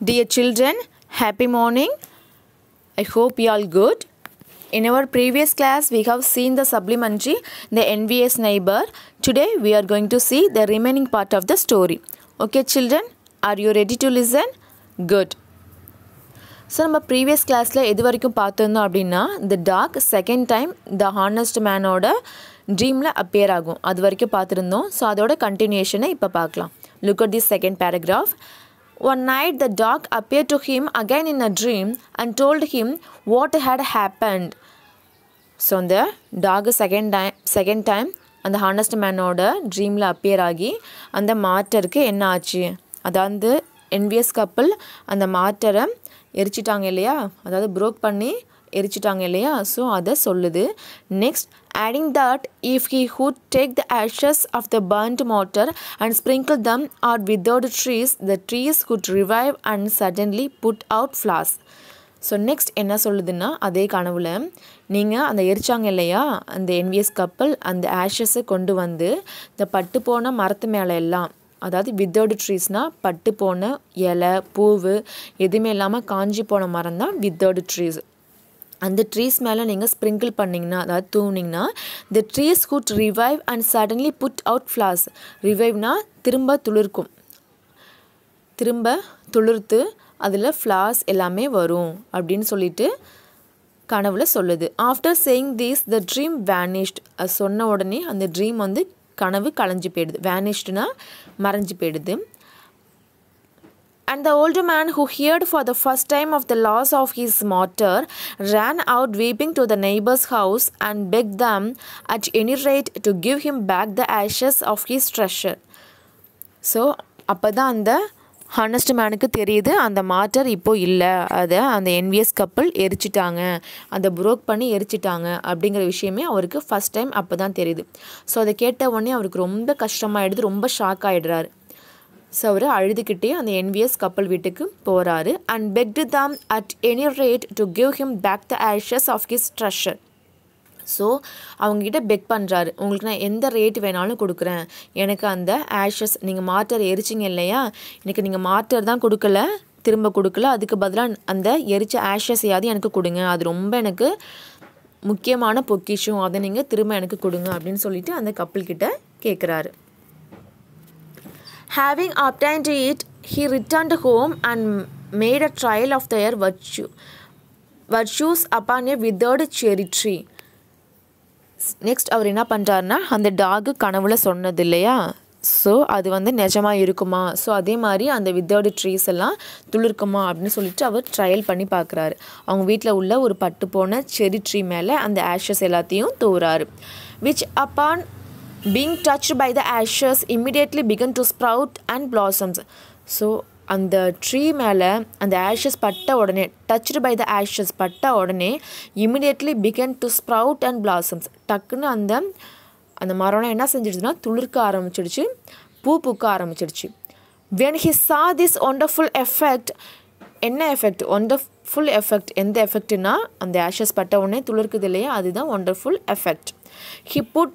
Dear children, happy morning. I hope you all good. In our previous class, we have seen the supplementary, the envious neighbor. Today, we are going to see the remaining part of the story. Okay, children, are you ready to listen? Good. So, நம்ம previous classல எது வரைக்கும் பார்த்திருந்தோம் அப்படின்னா the dog second time the honest manோட ட்ரீமில் appear ஆகும். அது வரைக்கும் பார்த்திருந்தோம். So அதோட கண்டினியூஷனை இப்போ பார்க்கலாம். Look at this second paragraph. One night the dog appeared to him again in a dream and told him what had happened. So அந்த talk second time அந்த honest மேனோட ட்ரீமில் appear ஆகி அந்த மார்ட்டருக்கு என்ன ஆச்சு, அதாவது என்வியஸ் கப்பல் அந்த மார்ட்டரை எரிச்சிட்டாங்க இல்லையா, அதாவது ப்ரோக் பண்ணி எரிச்சிட்டாங்க இல்லையா. ஸோ அதை சொல்லுது. Next adding that if he would take the ashes of the burnt mortar and sprinkle them on withered trees, the trees could revive and suddenly put out flowers. So next என்ன சொல்லுதுன்னா, அதே கனவுல நீங்கள் அந்த எரிச்சாங்க இல்லையா அந்த என்வியஸ் கப்பல், அந்த ஆஷஸை கொண்டு வந்து இந்த பட்டு போன மரத்து மேலே எல்லாம், அதாவது வித்தர்டு ட்ரீஸ்னால் பட்டு போன இலை பூவு எதுவுமே இல்லாமல் காஞ்சி போன மரம் தான் வித்தர்டு ட்ரீஸ். அந்த ட்ரீஸ் மேலே நீங்கள் ஸ்ப்ரிங்கிள் பண்ணிங்கன்னா, அதாவது தூவுனிங்கன்னா the trees could revive and suddenly put out flowers. ரிவைவ்னா திரும்ப துளிர்த்து அதில் ஃப்ளார்ஸ் எல்லாமே வரும் அப்படின்னு சொல்லிட்டு கனவுல சொல்லுது. After saying this the dream vanished. அது சொன்ன உடனே அந்த ட்ரீம் வந்து கனவு கலைஞ்சு போயிடுது. வேனிஷ்டுனா மறைஞ்சு போயிடுது. And the old man, who heard for the first time of the loss of his mortar, ran out weeping to the neighbor's house and begged them at any rate to give him back the ashes of his treasure. So அப்போ தான் அந்த honest மேனுக்கு தெரியுது அந்த mortar இப்போது இல்லை, அதை அந்த envious கப்பல் எரிச்சிட்டாங்க, அதை ப்ரோக் பண்ணி எரிச்சிட்டாங்க அப்படிங்கிற விஷயமே அவருக்கு ஃபஸ்ட் டைம் அப்போ தான் தெரியுது. ஸோ அதை கேட்ட உடனே அவருக்கு ரொம்ப கஷ்டமாயிடுது, ரொம்ப ஷாக் ஆகிடுறாரு. ஸோ அவர் அழுதுகிட்டே அந்த என்வியஸ் கப்பல் வீட்டுக்கு போகிறாரு. And begged them at any rate to give him back the ashes of his treasure. So அவங்ககிட்ட பெக் பண்ணுறாரு, உங்களுக்கு நான் எந்த ரேட் வேணாலும் கொடுக்குறேன், எனக்கு அந்த ஆஷஸ் நீங்கள் மார்ட்டர் எரிச்சிங்க இல்லையா, எனக்கு நீங்கள் மார்ட்டர் தான் திரும்ப கொடுக்கல, அதுக்கு பதிலாக அந்த எரிச்ச ஆஷஸையாவது எனக்கு கொடுங்க, அது ரொம்ப எனக்கு முக்கியமான பொக்கிஷம், அதை நீங்கள் திரும்ப எனக்கு கொடுங்க அப்படின்னு சொல்லிட்டு அந்த கப்பல்கிட்ட கேட்குறாரு. Having obtained it, he returned home and made a trial of their virtues upon a withered cherry tree. Next அவர் என்ன பண்ணுறாருனா, அந்த டாகு கனவுல சொன்னது இல்லையா, ஸோ அது வந்து நிஜமாக இருக்குமா, ஸோ அதே மாதிரி அந்த வித்தர்டு ட்ரீஸ் எல்லாம் துளிர்க்குமா அப்படின்னு சொல்லிட்டு அவர் ட்ரையல் பண்ணி பார்க்குறாரு. அவங்க வீட்டில் உள்ள ஒரு பட்டு போன செரி ட்ரீ மேலே அந்த ஆஷஸ் எல்லாத்தையும் தூவுறாரு. which upon being touched by the ashes immediately began to sprout and blossoms. So அந்த ட்ரீ மேலே அந்த ஆஷஸ் பட்ட உடனே, டச்டு பை த ஆஷஸ் பட்ட உடனே immediately begin to sprout and blossoms. டக்குன்னு அந்த மரம் என்ன செஞ்சிடுச்சுன்னா துளிர்க்க ஆரம்பிச்சிடுச்சு, பூ பூக்க ஆரம்பிச்சிடுச்சு. when he saw this wonderful effect, என்ன எஃபெக்ட், ஒண்டர்ஃபுல் எஃபெக்ட், எந்த எஃபெக்ட்னா அந்த ஆஷஸ் பட்ட உடனே துளிர்க்குது இல்லையா, அதுதான் wonderful effect. he put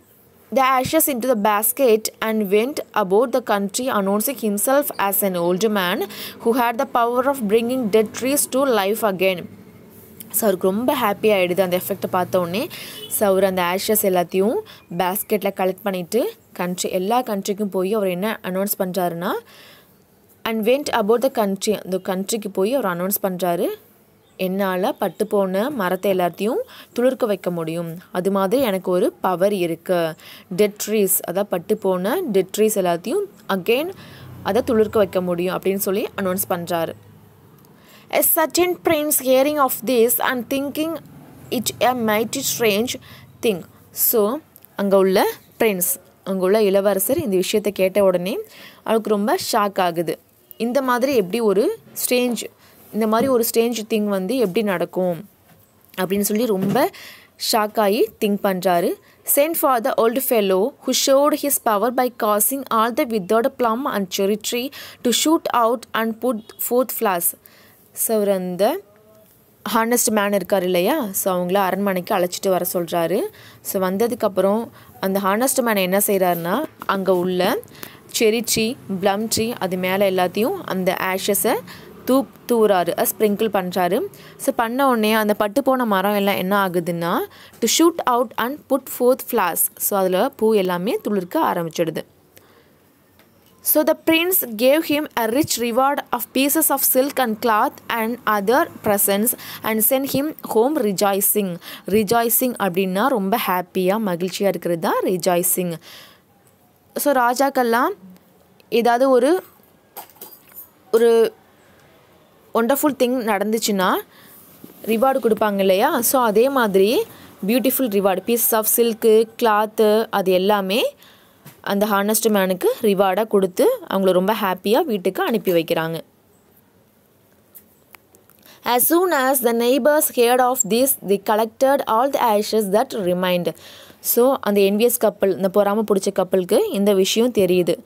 the ashes into the basket and went about the country announcing himself as an old man who had the power of bringing dead trees to life again. So அவருக்கு ரொம்ப happy ஆகிடுது அந்த எஃபெக்டை பார்த்த உடனே. So அவர் அந்த Ashes எல்லாத்தையும் பேஸ்கெட்டில் collect பண்ணிவிட்டு எல்லா கண்ட்ரிக்கும் போய் அவர் என்ன அனௌன்ஸ் பண்ணுறாருன்னா, and went about the country, அந்த கண்ட்ரிக்கு போய் அவர் அனௌன்ஸ் பண்ணுறாரு, என்னால் பட்டு போன மரத்தை எல்லாத்தையும் துளிர்க்க வைக்க முடியும், அது மாதிரி எனக்கு ஒரு பவர் இருக்குது, டெட் ட்ரீஸ், அதாவது பட்டு போன டெட் ட்ரீஸ் எல்லாத்தையும் அகெயின் அதை துளிர்க்க வைக்க முடியும் அப்படின்னு சொல்லி அனௌன்ஸ் பண்ணுறாரு. A certain prince hearing of this and thinking it a mighty strange thing. So அங்கே உள்ள பிரின்ஸ், அங்கே உள்ள இளவரசர் இந்த விஷயத்தை கேட்ட உடனே அவருக்கு ரொம்ப ஷாக் ஆகுது. இந்த மாதிரி இந்த மாதிரி ஒரு ஸ்ட்ரேஞ்ச் திங் வந்து எப்படி நடக்கும் அப்படின்னு சொல்லி ரொம்ப ஷாக் ஆகி திங்க் பண்ணுறாரு. sent for the old fellow who showed his power by causing all the withered plum and cherry tree to shoot out and put forth flowers. So அவர் அந்த ஹானஸ்ட் மேன் இருக்கார் இல்லையா, ஸோ அவங்கள அரண்மனைக்கு அழைச்சிட்டு வர சொல்கிறாரு. ஸோ வந்ததுக்கப்புறம் அந்த ஹானஸ்ட் மேன் என்ன செய்கிறாருன்னா, அங்கே உள்ள செரி ட்ரீ, ப்ளம் ட்ரீ அது மேலே எல்லாத்தையும் அந்த ஆஷஸை தூவுறாரு, ஸ்ப்ரிங்கிள் பண்ணுறாரு. ஸோ பண்ண உடனே அந்த பட்டு போன மரம் எல்லாம் என்ன ஆகுதுன்னா to shoot out and put forth flowers. So அதில் பூ எல்லாமே துளிர்க்க ஆரம்பிச்சிடுது. So the prince gave him a rich reward of pieces of silk and cloth and other presents and sent him home rejoicing. Rejoicing அப்படின்னா ரொம்ப ஹாப்பியாக மகிழ்ச்சியாக இருக்கிறது தான் rejoicing. So ராஜாக்கெல்லாம் ஏதாவது ஒரு ஒண்டர்ஃபுல் திங் நடந்துச்சுன்னா ரிவார்டு கொடுப்பாங்க இல்லையா? ஸோ அதே மாதிரி beautiful reward, pieces of silk, cloth அது எல்லாமே அந்த ஹானஸ்ட் மேனுக்கு ரிவார்டாக கொடுத்து அவங்கள ரொம்ப ஹாப்பியாக வீட்டுக்கு அனுப்பி வைக்கிறாங்க. As soon as the neighbors heard of this, they collected all the ashes that remained. So அந்த என்வியஸ் கப்பல், இந்த பொறாமல் பிடிச்ச கப்பலுக்கு இந்த விஷயம் தெரியுது.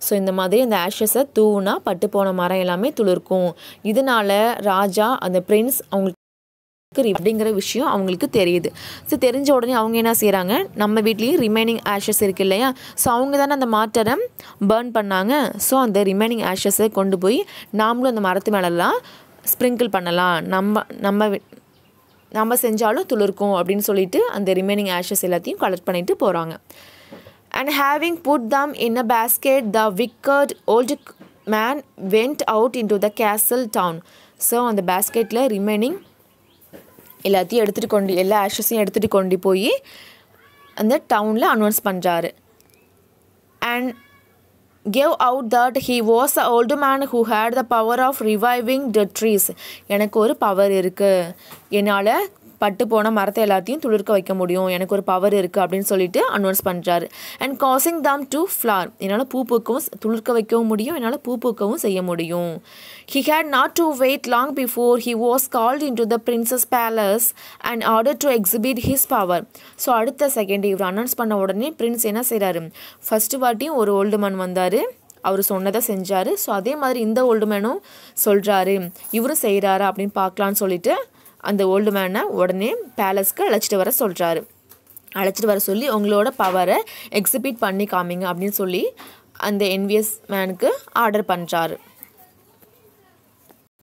ஸோ இந்த மாதிரி அந்த ஆஷஸை தூவுனா பட்டு போன மரம் எல்லாமே துளிர்க்கும். இதனால ராஜா அந்த பிரின்ஸ் அவங்களுக்கு அப்படிங்கிற விஷயம் அவங்களுக்கு தெரியுது. ஸோ தெரிஞ்ச உடனே அவங்க என்ன செய்கிறாங்க, நம்ம வீட்லேயும் ரிமைனிங் ஆஷஸ் இருக்குது இல்லையா? ஸோ அவங்க தானே அந்த மாட்டரை பர்ன் பண்ணாங்க. ஸோ அந்த ரிமைனிங் ஆஷஸை கொண்டு போய் நாமளும் அந்த மரத்து மேலெல்லாம் ஸ்ப்ரிங்கிள் பண்ணலாம், நம்ம செஞ்சாலும் துளிர்க்கும் அப்படின்னு சொல்லிட்டு அந்த ரிமைனிங் ஆஷஸ் எல்லாத்தையும் கலெக்ட் பண்ணிட்டு போகிறாங்க. And having put them in a basket, the wicked old man went out into the castle town. So அந்த பேஸ்கெட்டில் ரிமைனிங் எல்லாத்தையும் எல்லா ஆஷஸையும் எடுத்துகிட்டு கொண்டு போய் அந்த டவுனில் அனௌன்ஸ் பண்ணுறாரு. And gave out that he was the old man who had the power of reviving the trees. எனக்கு ஒரு பவர் இருக்குது, என்னால் பட்டு போன மரத்தை எல்லாத்தையும் துளிர்க்க வைக்க முடியும், எனக்கு ஒரு பவர் இருக்குது அப்படின்னு சொல்லிட்டு அனௌன்ஸ் பண்ணுறாரு. And causing them to flower. என்னால் பூ பூக்கவும் துளிர்க்க வைக்கவும் முடியும், என்னால் பூ பூக்கவும் செய்ய முடியும். He had not to wait long before he was called into the prince's palace and ordered to exhibit his power. So அடுத்த செகண்ட் இவர் அனௌன்ஸ் பண்ண உடனே பிரின்ஸ் என்ன செய்கிறாரு, ஃபஸ்ட்டு வாட்டியும் ஒரு ஓல்டு மேன் வந்தார், அவர் சொன்னதை செஞ்சார். ஸோ அதே மாதிரி இந்த ஓல்டு மேனும் சொல்கிறாரு, இவரும் செய்கிறாரா அப்படின்னு பார்க்கலான்னு சொல்லிட்டு அந்த ஓல்டு மேனை உடனே பேலஸ்க்கு அழைச்சிட்டு வர சொல்லி உங்களோட பவரை எக்ஸிபிட் பண்ணி காமிங்க அப்படின்னு சொல்லி அந்த என்வியஸ் மேனுக்கு ஆர்டர் பண்ணுறாரு.